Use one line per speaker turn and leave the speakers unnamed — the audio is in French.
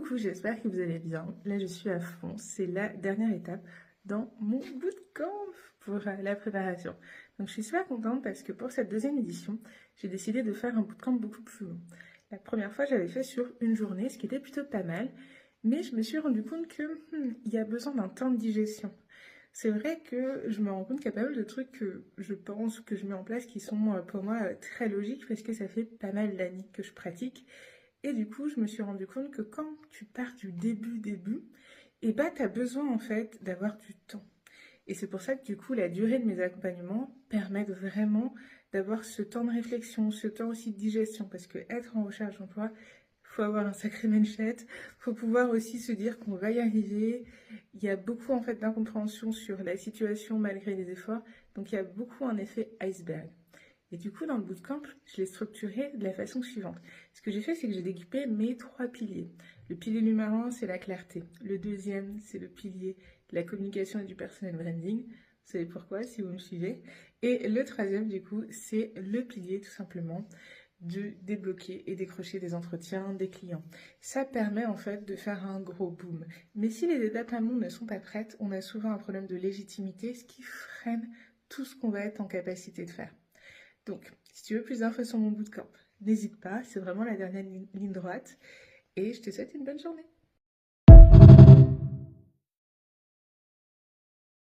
Coucou, j'espère que vous allez bien. Là, je suis à fond. C'est la dernière étape dans mon bootcamp pour la préparation. Donc, je suis super contente parce que pour cette deuxième édition, j'ai décidé de faire un bootcamp beaucoup plus long. La première fois, j'avais fait sur une journée, ce qui était plutôt pas mal. Mais je me suis rendu compte que il y a besoin d'un temps de digestion. C'est vrai que je me rends compte qu'il y a pas mal de trucs que je pense que je mets en place qui sont pour moi très logiques parce que ça fait pas mal d'années que je pratique. Et du coup, je me suis rendu compte que quand tu pars du début, et bah, tu as besoin en fait d'avoir du temps. Et c'est pour ça que du coup, la durée de mes accompagnements permet vraiment d'avoir ce temps de réflexion, ce temps aussi de digestion, parce que être en recherche d'emploi, faut avoir un sacré mindset, faut pouvoir aussi se dire qu'on va y arriver. Il y a beaucoup en fait d'incompréhension sur la situation malgré les efforts, donc il y a beaucoup un effet iceberg. Et du coup, dans le bootcamp, je l'ai structuré de la façon suivante. Ce que j'ai fait, c'est que j'ai découpé mes trois piliers. Le pilier numéro 1, c'est la clarté. Le deuxième, c'est le pilier de la communication et du personal branding. Vous savez pourquoi, si vous me suivez. Et le troisième, du coup, c'est le pilier, tout simplement, de débloquer et décrocher des entretiens des clients. Ça permet en fait de faire un gros boom. Mais si les étapes amont ne sont pas prêtes, on a souvent un problème de légitimité, ce qui freine tout ce qu'on va être en capacité de faire. Donc, si tu veux plus d'infos sur mon bootcamp, n'hésite pas, c'est vraiment la dernière ligne droite et je te souhaite une bonne journée.